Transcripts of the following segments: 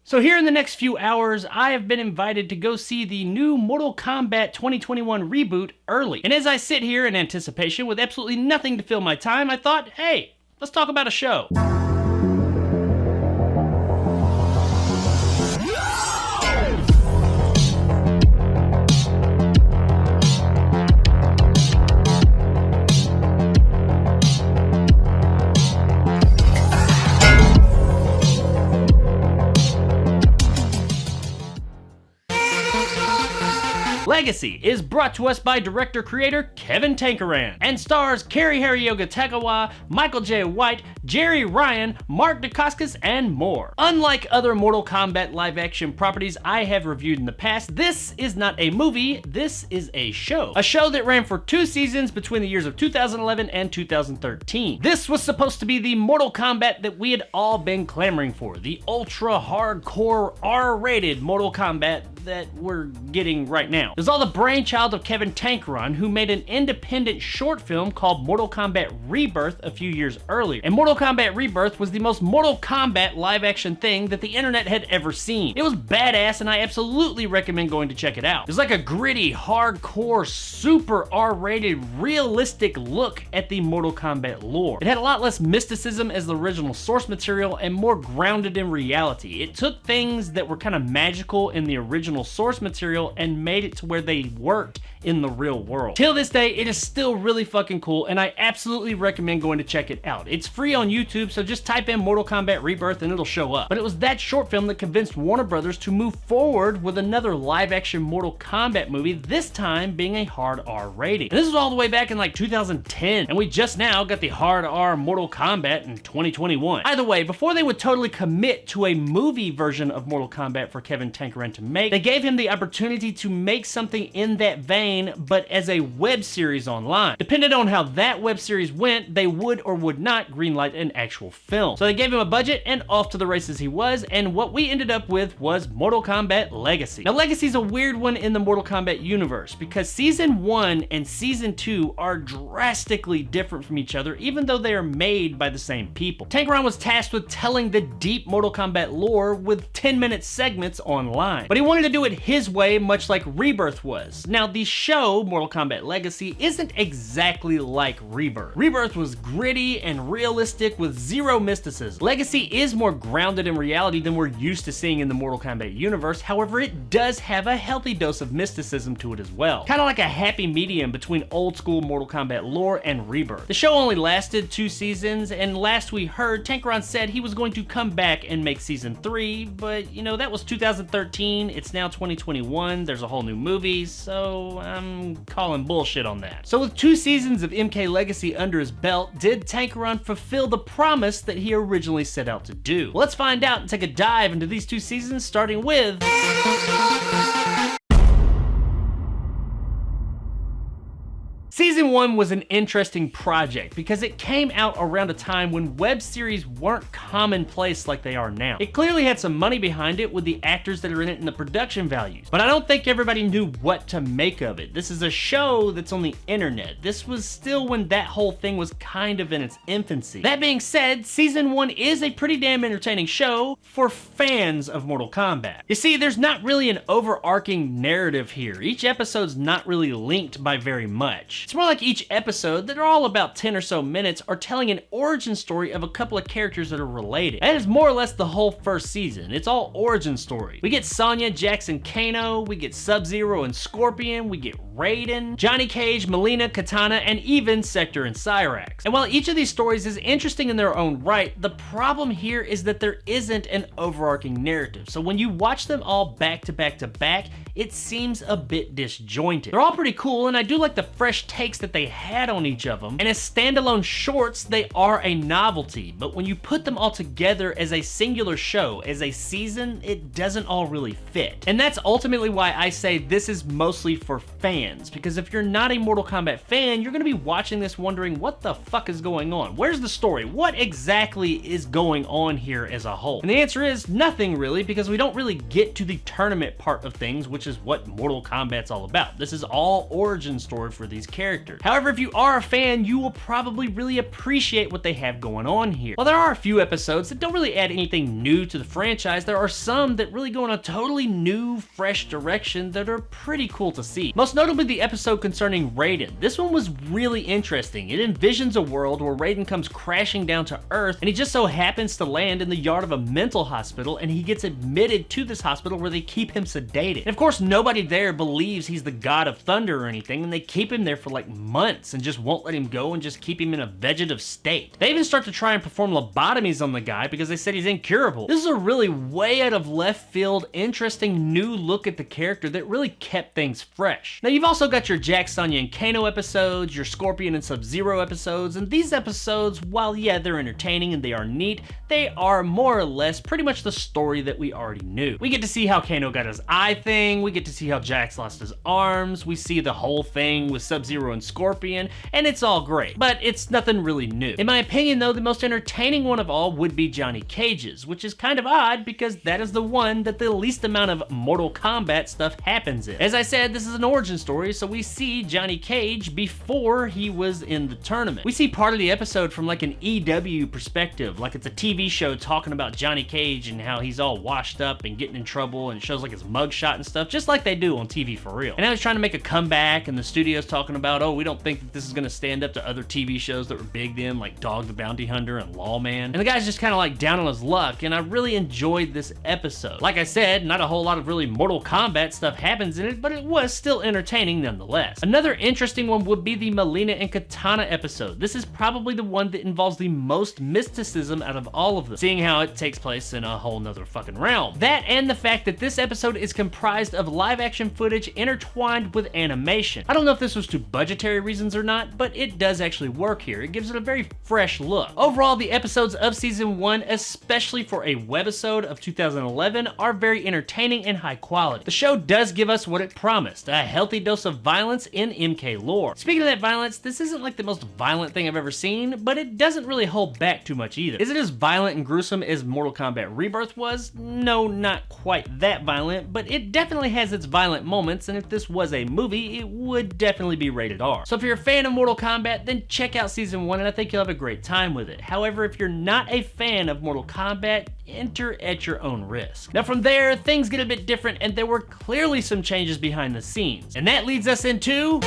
So here in the next few hours, I have been invited to go see the new Mortal Kombat 2021 reboot early. And as I sit here in anticipation with absolutely nothing to fill my time, I thought, hey, let's talk about a show. Legacy is brought to us by director-creator Kevin Tankaran and stars Cary Hiroyoga Tagawa, Michael J. White, Jerry Ryan, Mark Dacascos, and more. Unlike other Mortal Kombat live-action properties I have reviewed in the past, this is not a movie, this is a show. A show that ran for 2 seasons between the years of 2011 and 2013. This was supposed to be the Mortal Kombat that we had all been clamoring for, the ultra-hardcore R-rated Mortal Kombat that we're getting right now. It was all the brainchild of Kevin Tankaran, who made an independent short film called Mortal Kombat Rebirth a few years earlier. And Mortal Kombat Rebirth was the most Mortal Kombat live-action thing that the internet had ever seen. It was badass, and I absolutely recommend going to check it out. It was like a gritty, hardcore, super R-rated, realistic look at the Mortal Kombat lore. It had a lot less mysticism as the original source material and more grounded in reality. It took things that were kind of magical in the original source material and made it to where they worked in the real world. Till this day, it is still really fucking cool, and I absolutely recommend going to check it out. It's free on YouTube, so just type in Mortal Kombat Rebirth and it'll show up. But it was that short film that convinced Warner Brothers to move forward with another live-action Mortal Kombat movie, this time being a hard R rating. And this was all the way back in like 2010, and we just now got the hard R Mortal Kombat in 2021. Either way, before they would totally commit to a movie version of Mortal Kombat for Kevin Tankaran to make, they gave him the opportunity to make something in that vein, but as a web series online. Depending on how that web series went, they would or would not greenlight an actual film. So they gave him a budget, and off to the races he was, and what we ended up with was Mortal Kombat Legacy. Now, Legacy's a weird one in the Mortal Kombat universe, because Season 1 and Season 2 are drastically different from each other, even though they are made by the same people. Tankaran was tasked with telling the deep Mortal Kombat lore with 10-minute segments online, but he wanted to do it his way, much like Rebirth was. Now, the show, Mortal Kombat Legacy, isn't exactly like Rebirth. Rebirth was gritty and realistic with zero mysticism. Legacy is more grounded in reality than we're used to seeing in the Mortal Kombat universe, however, it does have a healthy dose of mysticism to it as well. Kind of like a happy medium between old school Mortal Kombat lore and Rebirth. The show only lasted 2 seasons, and last we heard, Tankaran said he was going to come back and make Season 3, but you know, that was 2013, it's now 2021, there's a whole new movie, so I'm calling bullshit on that. So with 2 seasons of MK Legacy under his belt, did Tankaran fulfill the promise that he originally set out to do? Let's find out and take a dive into these 2 seasons, starting with Season 1 was an interesting project because it came out around a time when web series weren't commonplace like they are now. It clearly had some money behind it with the actors that are in it and the production values, but I don't think everybody knew what to make of it. This is a show that's on the internet. This was still when that whole thing was kind of in its infancy. That being said, Season 1 is a pretty damn entertaining show for fans of Mortal Kombat. You see, there's not really an overarching narrative here. Each episode's not really linked by very much. It's more like each episode, that are all about 10 or so minutes, are telling an origin story of a couple of characters that are related. That is more or less the whole first season. It's all origin story. We get Sonya, Jackson, Kano, we get Sub-Zero and Scorpion, we get Raiden, Johnny Cage, Mileena, Katana, and even Sector and Cyrax. And while each of these stories is interesting in their own right, the problem here is that there isn't an overarching narrative. So when you watch them all back to back to back, it seems a bit disjointed. They're all pretty cool, and I do like the fresh takes that they had on each of them, and as standalone shorts, they are a novelty, but when you put them all together as a singular show, as a season, it doesn't all really fit. And that's ultimately why I say this is mostly for fans. fans, because if you're not a Mortal Kombat fan, you're going to be watching this wondering what the fuck is going on? Where's the story? What exactly is going on here as a whole? And the answer is nothing really, because we don't really get to the tournament part of things, which is what Mortal Kombat's all about. This is all origin story for these characters. However, if you are a fan, you will probably really appreciate what they have going on here. While there are a few episodes that don't really add anything new to the franchise, there are some that really go in a totally new, fresh direction that are pretty cool to see. Most notably the episode concerning Raiden. This one was really interesting. It envisions a world where Raiden comes crashing down to Earth, and he just so happens to land in the yard of a mental hospital, and he gets admitted to this hospital where they keep him sedated. And of course, nobody there believes he's the god of thunder or anything, and they keep him there for like months and just won't let him go and just keep him in a vegetative state. They even start to try and perform lobotomies on the guy because they said he's incurable. This is a really way out of left field, interesting new look at the character that really kept things fresh. Now you've also got your Jack, Sonya, and Kano episodes, your Scorpion and Sub-Zero episodes, and these episodes, while yeah, they're entertaining and they are neat, they are more or less pretty much the story that we already knew. We get to see how Kano got his eye thing, we get to see how Jax lost his arms, we see the whole thing with Sub-Zero and Scorpion, and it's all great, but it's nothing really new. In my opinion though, the most entertaining one of all would be Johnny Cage's, which is kind of odd because that is the one that the least amount of Mortal Kombat stuff happens in. As I said, this is an origin story, so we see Johnny Cage before he was in the tournament. We see part of the episode from like an EW perspective, like it's a TV show talking about Johnny Cage and how he's all washed up and getting in trouble, and it shows like his mugshot and stuff, just like they do on TV for real. And now he's trying to make a comeback, and the studio's talking about, oh, we don't think that this is gonna stand up to other TV shows that were big then, like Dog the Bounty Hunter and Lawman. And the guy's just kind of like down on his luck, and I really enjoyed this episode. Like I said, not a whole lot of really Mortal Kombat stuff happens in it, but it was still entertaining nonetheless. Another interesting one would be the Mileena and Katana episode. This is probably the one that involves the most mysticism out of all of them, seeing how it takes place in a whole nother fucking realm. That and the fact that this episode is comprised of live action footage intertwined with animation. I don't know if this was to budgetary reasons or not, but it does actually work here. It gives it a very fresh look. Overall, the episodes of season 1, especially for a webisode of 2011, are very entertaining and high quality. The show does give us what it promised, a healthy dose of violence in MK lore. Speaking of that violence, this isn't like the most violent thing I've ever seen, but it doesn't really hold back too much either. Is it as violent and gruesome as Mortal Kombat Rebirth was? No, not quite that violent, but it definitely has its violent moments, and if this was a movie, it would definitely be rated R. So if you're a fan of Mortal Kombat, then check out season 1, and I think you'll have a great time with it. However, if you're not a fan of Mortal Kombat, enter at your own risk. Now from there, things get a bit different, and there were clearly some changes behind the scenes. And that leads us into...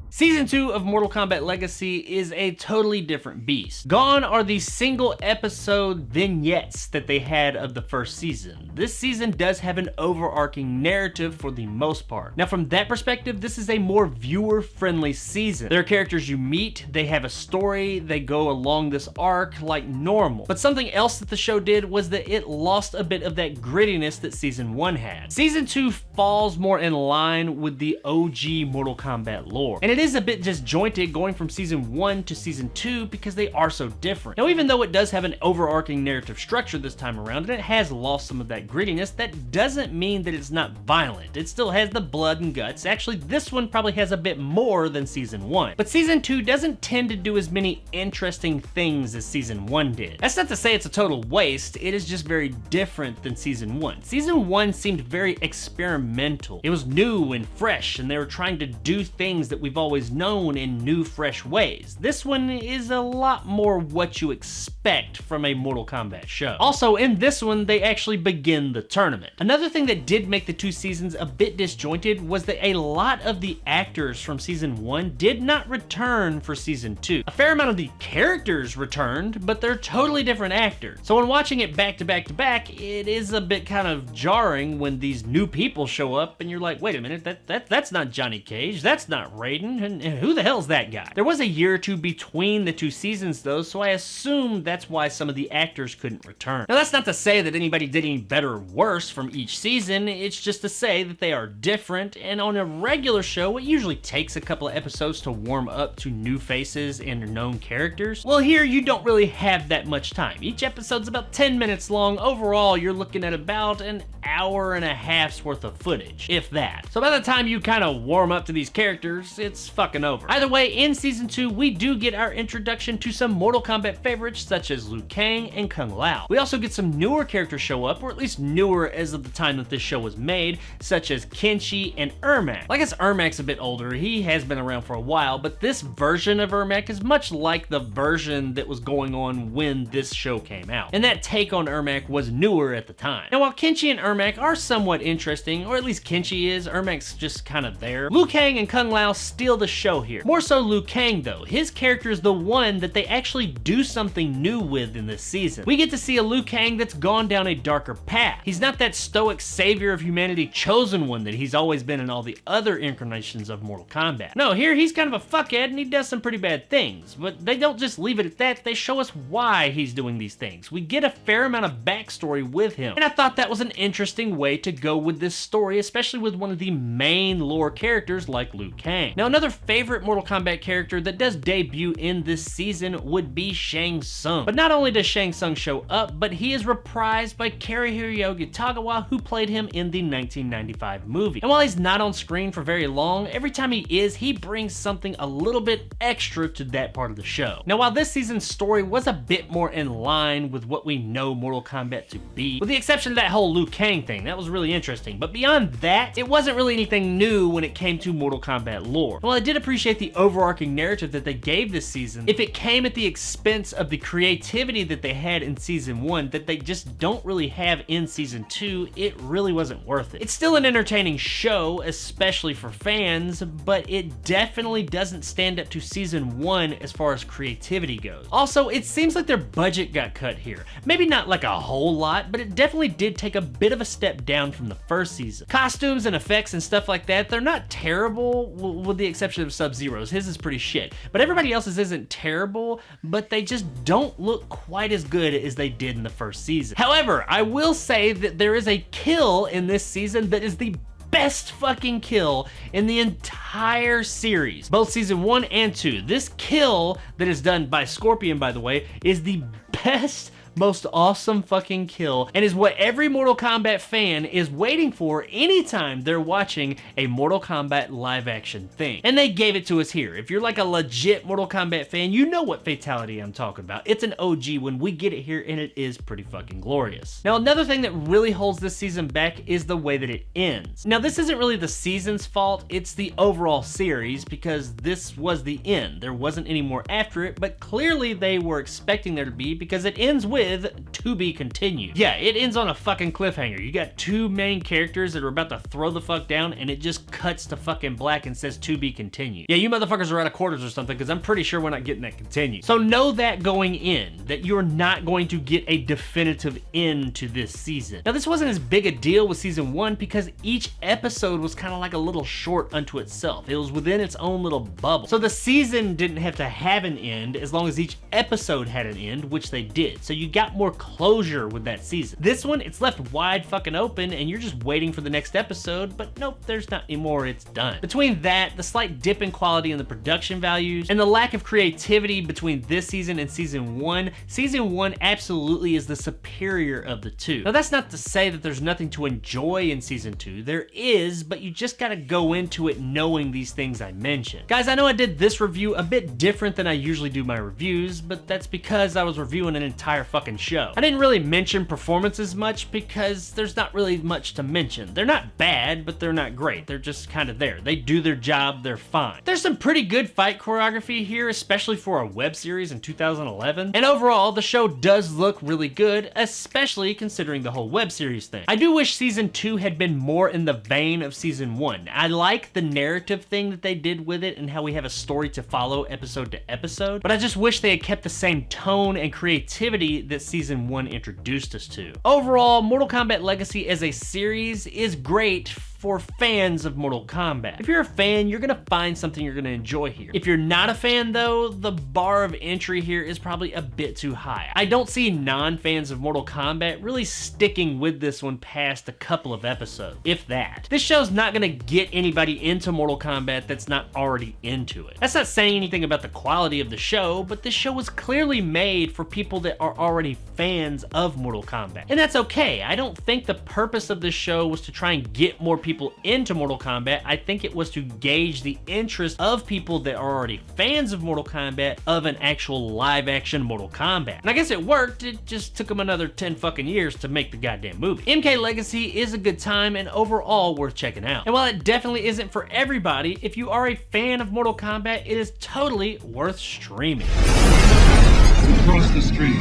Season 2 of Mortal Kombat Legacy is a totally different beast. Gone are the single episode vignettes that they had of the first season. This season does have an overarching narrative for the most part. Now from that perspective, this is a more viewer-friendly season. There are characters you meet, they have a story, they go along this arc like normal. But something else that the show did was that it lost a bit of that grittiness that season 1 had. Season 2 falls more in line with the OG Mortal Kombat lore. And it is a bit disjointed going from season 1 to season 2 because they are so different. Now even though it does have an overarching narrative structure this time around and it has lost some of that grittiness, that doesn't mean that it's not violent. It still has the blood and guts. Actually, this one probably has a bit more than season 1. But season 2 doesn't tend to do as many interesting things as season 1 did. That's not to say it's a total waste, it is just very different than season 1. Season 1 seemed very experimental. It was new and fresh, and they were trying to do things that we've always known in new, fresh ways. This one is a lot more what you expect from a Mortal Kombat show. Also, in this one, they actually begin the tournament. Another thing that did make the two seasons a bit disjointed was that a lot of the actors from season 1 did not return for season 2. A fair amount of the characters returned, but they're totally different actors. So when watching it back to back to back, it is a bit kind of jarring when these new people show up and you're like, wait a minute, that's not Johnny Cage, that's not Raiden, And who the hell's that guy? There was a year or two between the two seasons though, so I assume that's why some of the actors couldn't return. Now that's not to say that anybody did any better or worse from each season, it's just to say that they are different, and on a regular show, it usually takes a couple of episodes to warm up to new faces and known characters. Well, here you don't really have that much time. Each episode's about 10 minutes long. Overall, you're looking at about an hour and a half's worth of footage, if that. So by the time you kind of warm up to these characters, it's fucking over. Either way, in season 2, we do get our introduction to some Mortal Kombat favorites such as Liu Kang and Kung Lao. We also get some newer characters show up, or at least newer as of the time that this show was made, such as Kenshi and Ermac. I guess Ermac's a bit older, he has been around for a while, but this version of Ermac is much like the version that was going on when this show came out. And that take on Ermac was newer at the time. Now while Kenshi and Ermac are somewhat interesting, or at least Kenshi is, Ermac's just kind of there, Liu Kang and Kung Lao steal the show here. More so Liu Kang though. His character is the one that they actually do something new with in this season. We get to see a Liu Kang that's gone down a darker path. He's not that stoic savior of humanity chosen one that he's always been in all the other incarnations of Mortal Kombat. No, here he's kind of a fuckhead and he does some pretty bad things, but they don't just leave it at that, they show us why he's doing these things. We get a fair amount of backstory with him, and I thought that was an interesting way to go with this story, especially with one of the main lore characters like Liu Kang. Now another favorite Mortal Kombat character that does debut in this season would be Shang Tsung. But not only does Shang Tsung show up, but he is reprised by Hiroyuki Tagawa, who played him in the 1995 movie. And while he's not on screen for very long, every time he is, he brings something a little bit extra to that part of the show. Now while this season's story was a bit more in line with what we know Mortal Kombat to be, with the exception of that whole Liu Kang thing, that was really interesting, but beyond that, it wasn't really anything new when it came to Mortal Kombat lore. While I did appreciate the overarching narrative that they gave this season, if it came at the expense of the creativity that they had in season 1 that they just don't really have in season 2, it really wasn't worth it. It's still an entertaining show, especially for fans, but it definitely doesn't stand up to season 1 as far as creativity goes. Also, it seems like their budget got cut here. Maybe not like a whole lot, but it definitely did take a bit of a step down from the first season. Costumes and effects and stuff like that, they're not terrible, with the exception of Sub-Zero's. His is pretty shit. But everybody else's isn't terrible, but they just don't look quite as good as they did in the first season. However, I will say that there is a kill in this season that is the best fucking kill in the entire series, both season 1 and 2. This kill that is done by Scorpion, by the way, is the best, most awesome fucking kill, and is what every Mortal Kombat fan is waiting for anytime they're watching a Mortal Kombat live action thing. And they gave it to us here. If you're like a legit Mortal Kombat fan, you know what fatality I'm talking about. It's an OG when we get it here, and it is pretty fucking glorious. Now another thing that really holds this season back is the way that it ends. Now this isn't really the season's fault, it's the overall series, because this was the end. There wasn't any more after it, but clearly they were expecting there to be, because it ends with to be continued. Yeah, it ends on a fucking cliffhanger. You got two main characters that are about to throw the fuck down, and it just cuts to fucking black and says to be continued. Yeah, you motherfuckers are out of quarters or something, because I'm pretty sure we're not getting that continued. So know that going in, that you're not going to get a definitive end to this season. Now this wasn't as big a deal with season 1 because each episode was kind of like a little short unto itself. It was within its own little bubble. So the season didn't have to have an end as long as each episode had an end, which they did. So you got more closure with that season. This one, it's left wide fucking open and you're just waiting for the next episode, but nope, there's not anymore, it's done. Between that, the slight dip in quality in the production values, and the lack of creativity between this season and season 1 absolutely is the superior of the two. Now that's not to say that there's nothing to enjoy in season 2. There is, but you just gotta go into it knowing these things I mentioned. Guys, I know I did this review a bit different than I usually do my reviews, but that's because I was reviewing an entire fucking show. I didn't really mention performances much because there's not really much to mention. They're not bad, but they're not great. They're just kind of there. They do their job, they're fine. There's some pretty good fight choreography here, especially for a web series in 2011. And overall, the show does look really good, especially considering the whole web series thing. I do wish season 2 had been more in the vein of season 1. I like the narrative thing that they did with it and how we have a story to follow episode to episode, but I just wish they had kept the same tone and creativity that season 1 introduced us to. Overall, Mortal Kombat Legacy as a series is great for fans of Mortal Kombat. If you're a fan, you're gonna find something you're gonna enjoy here. If you're not a fan though, the bar of entry here is probably a bit too high. I don't see non-fans of Mortal Kombat really sticking with this one past a couple of episodes, if that. This show's not gonna get anybody into Mortal Kombat that's not already into it. That's not saying anything about the quality of the show, but this show was clearly made for people that are already fans of Mortal Kombat. And that's okay. I don't think the purpose of this show was to try and get more people into Mortal Kombat. I think it was to gauge the interest of people that are already fans of Mortal Kombat of an actual live action Mortal Kombat. And I guess it worked, it just took them another 10 fucking years to make the goddamn movie. MK Legacy is a good time and overall worth checking out. And while it definitely isn't for everybody, if you are a fan of Mortal Kombat, it is totally worth streaming. Across the street.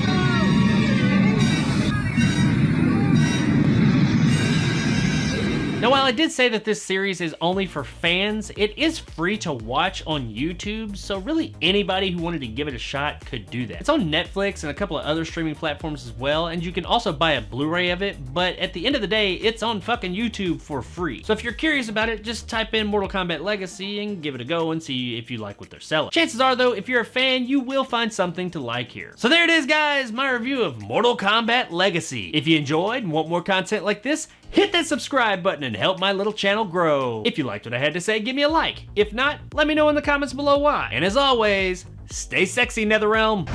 Now, while I did say that this series is only for fans, it is free to watch on YouTube, so really anybody who wanted to give it a shot could do that. It's on Netflix and a couple of other streaming platforms as well, and you can also buy a Blu-ray of it, but at the end of the day, it's on fucking YouTube for free. So if you're curious about it, just type in Mortal Kombat Legacy and give it a go and see if you like what they're selling. Chances are though, if you're a fan, you will find something to like here. So there it is, guys, my review of Mortal Kombat Legacy. If you enjoyed and want more content like this, hit that subscribe button and help my little channel grow. If you liked what I had to say, give me a like. If not, let me know in the comments below why. And as always, stay sexy, NetherRealm.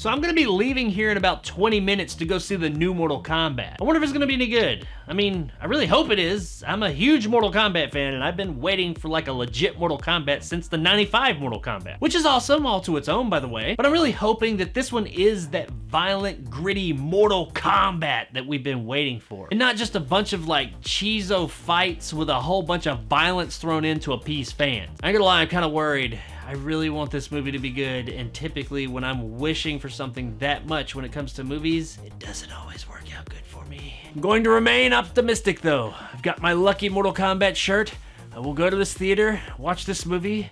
So I'm gonna be leaving here in about 20 minutes to go see the new Mortal Kombat. I wonder if it's gonna be any good. I mean, I really hope it is. I'm a huge Mortal Kombat fan and I've been waiting for like a legit Mortal Kombat since the 95 Mortal Kombat, which is awesome all to its own, by the way. But I'm really hoping that this one is that violent, gritty Mortal Kombat that we've been waiting for. And not just a bunch of like cheeso fights with a whole bunch of violence thrown in to appease fans. I ain't gonna lie, I'm kinda worried. I really want this movie to be good, and typically when I'm wishing for something that much when it comes to movies, it doesn't always work out good for me. I'm going to remain optimistic though. I've got my lucky Mortal Kombat shirt. I will go to this theater, watch this movie,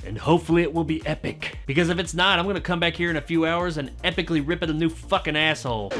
and hopefully it will be epic. Because if it's not, I'm gonna come back here in a few hours and epically rip it a new fucking asshole.